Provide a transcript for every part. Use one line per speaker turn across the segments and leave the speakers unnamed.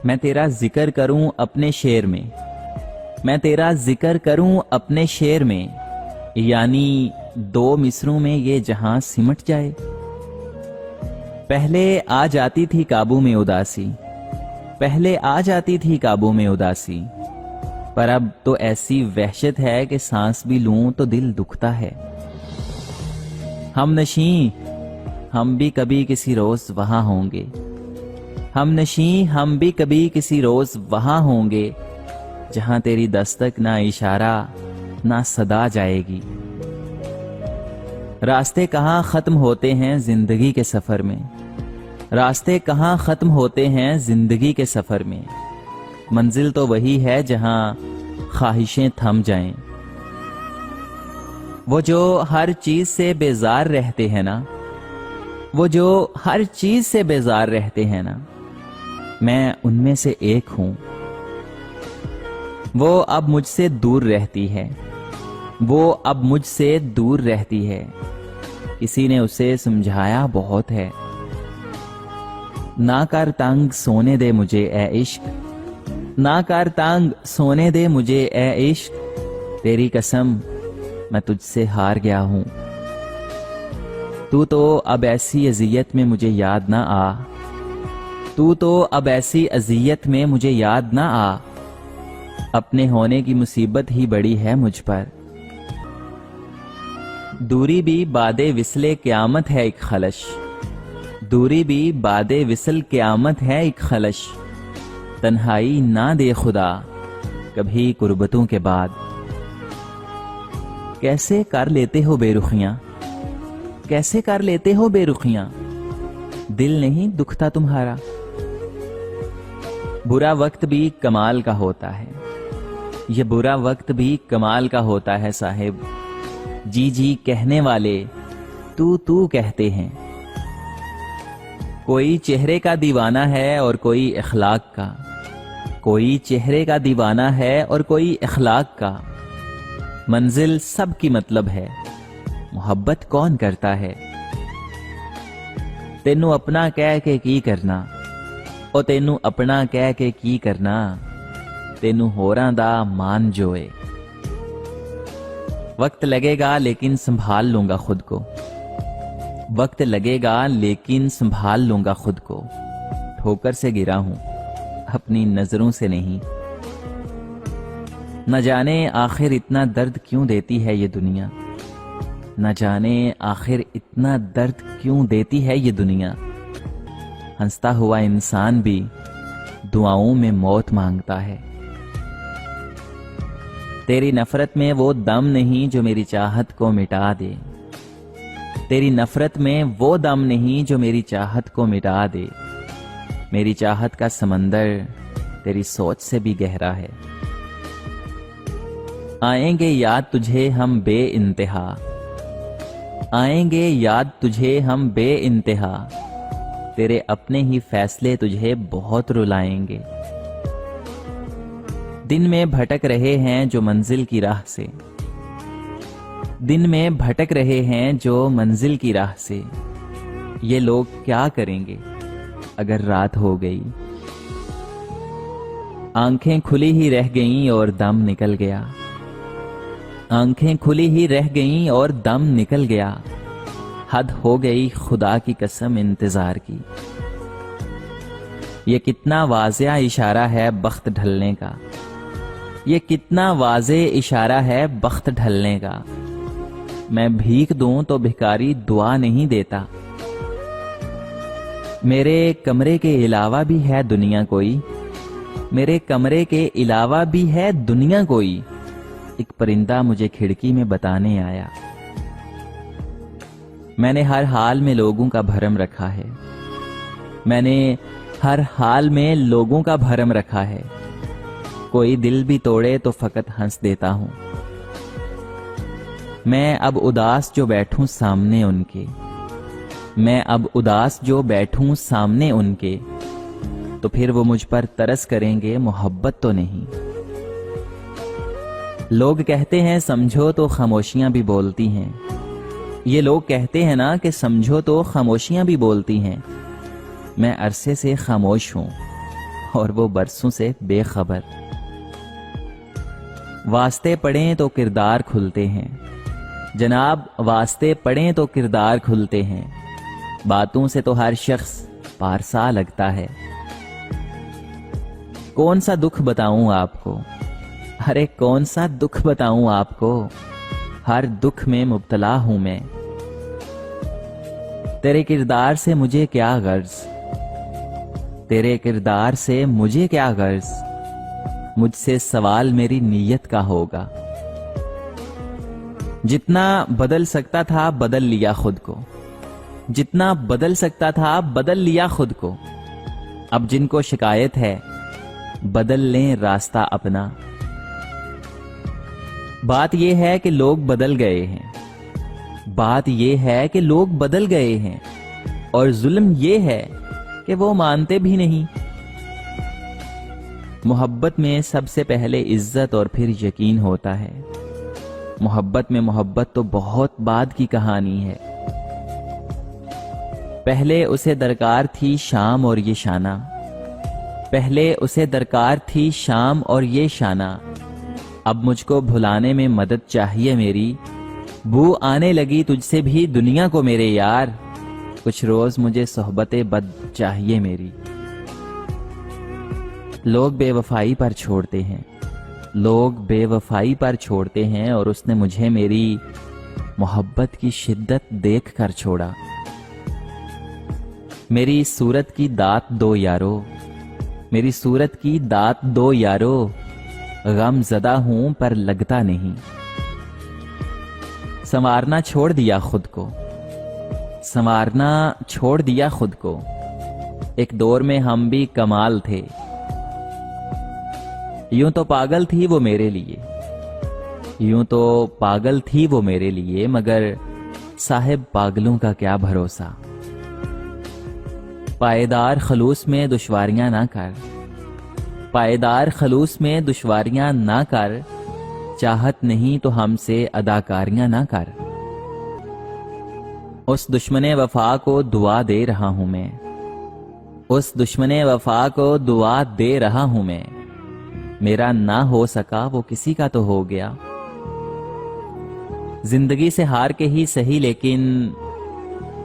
میں تیرا ذکر کروں اپنے شعر میں، میں تیرا ذکر کروں اپنے شعر میں، یعنی دو مصروں میں یہ جہاں سمٹ جائے۔ پہلے آ جاتی تھی قابو میں اداسی، پہلے آ جاتی تھی قابو میں اداسی، پر اب تو ایسی وحشت ہے کہ سانس بھی لوں تو دل دکھتا ہے۔ ہم نشیں ہم بھی کبھی کسی روز وہاں ہوں گے، ہم نشیں ہم بھی کبھی کسی روز وہاں ہوں گے، جہاں تیری دستک نہ اشارہ نہ صدا جائے گی۔ راستے کہاں ختم ہوتے ہیں زندگی کے سفر میں، راستے کہاں ختم ہوتے ہیں زندگی کے سفر میں، منزل تو وہی ہے جہاں خواہشیں تھم جائیں۔ وہ جو ہر چیز سے بیزار رہتے ہیں نا، وہ جو ہر چیز سے بیزار رہتے ہیں نا، میں ان میں سے ایک ہوں۔ وہ اب مجھ سے دور رہتی ہے، وہ اب مجھ سے دور رہتی ہے، کسی نے اسے سمجھایا بہت ہے۔ نہ کر تنگ سونے دے مجھے اے عشق، نہ کر تنگ سونے دے مجھے اے عشق، تیری قسم میں تجھ سے ہار گیا ہوں۔ تو اب ایسی اذیت میں مجھے یاد نہ آ، تو اب ایسی اذیت میں مجھے یاد نہ آ، اپنے ہونے کی مصیبت ہی بڑی ہے مجھ پر۔ دوری بھی باد وصل قیامت ہے ایک خلش، دوری بھی باد وصل قیامت ہے ایک خلش، تنہائی نہ دے خدا کبھی قربتوں کے بعد۔ کیسے کر لیتے ہو بے رخیاں، کیسے کر لیتے ہو بے رخیاں، دل نہیں دکھتا تمہارا۔ برا وقت بھی کمال کا ہوتا ہے، یہ برا وقت بھی کمال کا ہوتا ہے صاحب، جی جی کہنے والے تو کہتے ہیں۔ کوئی چہرے کا دیوانہ ہے اور کوئی اخلاق کا، کوئی چہرے کا دیوانہ ہے اور کوئی اخلاق کا، منزل سب کی مطلب ہے، محبت کون کرتا ہے۔ تینوں اپنا کہہ کے کی کرنا، او تینوں اپنا کہہ کے کی کرنا، تینوں ہوراں دا مان جوئے۔ وقت لگے گا لیکن سنبھال لوں گا خود کو، وقت لگے گا لیکن سنبھال لوں گا خود کو، ٹھوکر سے گرا ہوں اپنی نظروں سے نہیں۔ نہ جانے آخر اتنا درد کیوں دیتی ہے یہ دنیا، نہ جانے آخر اتنا درد کیوں دیتی ہے یہ دنیا، ہنستا ہوا انسان بھی دعاؤں میں موت مانگتا ہے۔ تیری نفرت میں وہ دم نہیں جو میری چاہت کو مٹا دے، تیری نفرت میں وہ دم نہیں جو میری چاہت کو مٹا دے، میری چاہت کا سمندر تیری سوچ سے بھی گہرا ہے۔ آئیں گے یاد تجھے ہم بے انتہا، آئیں گے یاد تجھے ہم بے انتہا، تیرے اپنے ہی فیصلے تجھے بہت رلائیں گے۔ دن میں بھٹک رہے ہیں جو منزل کی راہ سے، دن میں بھٹک رہے ہیں جو منزل کی راہ سے، یہ لوگ کیا کریں گے اگر رات ہو گئی۔ آنکھیں کھلی ہی رہ گئیں اور دم نکل گیا، آنکھیں کھلی ہی رہ گئیں اور دم نکل گیا، حد ہو گئی خدا کی قسم انتظار کی۔ یہ کتنا واضح اشارہ ہے بخت ڈھلنے کا، یہ کتنا واضح اشارہ ہے بخت ڈھلنے کا، میں بھیک دوں تو بھکاری دعا نہیں دیتا۔ میرے کمرے کے علاوہ بھی ہے دنیا کوئی، میرے کمرے کے علاوہ بھی ہے دنیا کوئی، ایک پرندہ مجھے کھڑکی میں بتانے آیا۔ میں نے ہر حال میں لوگوں کا بھرم رکھا ہے، میں نے ہر حال میں لوگوں کا بھرم رکھا ہے، کوئی دل بھی توڑے تو فقط ہنس دیتا ہوں۔ میں اب اداس جو بیٹھوں سامنے ان کے، میں اب اداس جو بیٹھوں سامنے ان کے، تو پھر وہ مجھ پر ترس کریں گے محبت تو نہیں۔ لوگ کہتے ہیں سمجھو تو خاموشیاں بھی بولتی ہیں، یہ لوگ کہتے ہیں نا کہ سمجھو تو خاموشیاں بھی بولتی ہیں، میں عرصے سے خاموش ہوں اور وہ برسوں سے بے خبر۔ واسطے پڑھیں تو کردار کھلتے ہیں جناب، واسطے پڑھیں تو کردار کھلتے ہیں، باتوں سے تو ہر شخص پارسا لگتا ہے۔ کون سا دکھ بتاؤں آپ کو، ارے کون سا دکھ بتاؤں آپ کو، ہر دکھ میں مبتلا ہوں میں۔ تیرے کردار سے مجھے کیا غرض، تیرے کردار سے مجھے کیا غرض، مجھ سے سوال میری نیت کا ہوگا۔ جتنا بدل سکتا تھا بدل لیا خود کو، جتنا بدل سکتا تھا بدل لیا خود کو، اب جن کو شکایت ہے بدل لیں راستہ اپنا۔ بات یہ ہے کہ لوگ بدل گئے ہیں، بات یہ ہے کہ لوگ بدل گئے ہیں، اور ظلم یہ ہے کہ وہ مانتے بھی نہیں۔ محبت میں سب سے پہلے عزت اور پھر یقین ہوتا ہے۔ محبت میں محبت تو بہت بعد کی کہانی ہے۔ پہلے اسے درکار تھی شام اور یہ شانہ، پہلے اسے درکار تھی شام اور یہ شانہ، اب مجھ کو بھلانے میں مدد چاہیے میری، بو آنے لگی تجھ سے بھی دنیا کو میرے یار، کچھ روز مجھے صحبت بد چاہیے میری۔ لوگ بے وفائی پر چھوڑتے ہیں، لوگ بے وفائی پر چھوڑتے ہیں، اور اس نے مجھے میری محبت کی شدت دیکھ کر چھوڑا۔ میری صورت کی دات دو یارو، میری صورت کی دات دو یارو، غم زدہ ہوں پر لگتا نہیں۔ سنوارنا چھوڑ دیا خود کو، سنوارنا چھوڑ دیا خود کو، ایک دور میں ہم بھی کمال تھے، یوں تو پاگل تھی وہ میرے لیے، یوں تو پاگل تھی وہ میرے لیے، مگر صاحب پاگلوں کا کیا بھروسہ۔ پائیدار خلوص میں دشواریاں نہ کر، پائیدار خلوص میں دشواریاں نہ کر، چاہت نہیں تو ہم سے اداکاریاں نہ کر۔ اس دشمن وفا کو دعا دے رہا ہوں میں، اس دشمن وفا کو دعا دے رہا ہوں میں، میرا نہ ہو سکا وہ کسی کا تو ہو گیا۔ زندگی سے ہار کے ہی صحیح لیکن،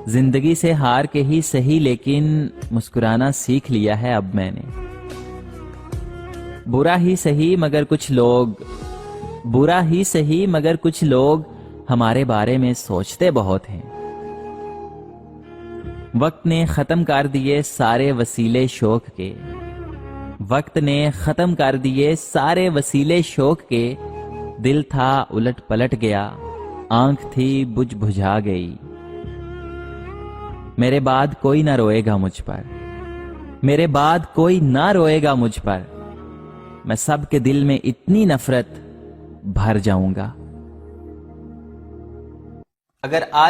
زندگی سے ہار کے ہی صحیح لیکن مسکرانا سیکھ لیا ہے اب میں نے۔ برا ہی صحیح مگر کچھ لوگ، برا ہی صحیح مگر کچھ لوگ ہمارے بارے میں سوچتے بہت ہیں۔ وقت نے ختم کر دیے سارے وسیلے شوق کے، وقت نے ختم کر دیے سارے وسیلے شوق کے، دل تھا الٹ پلٹ گیا، آنکھ تھی بجھ بجھا گئی۔ میرے بعد کوئی نہ روئے گا مجھ پر، میرے بعد کوئی نہ روئے گا مجھ پر، میں سب کے دل میں اتنی نفرت بھر جاؤں گا۔ اگر آج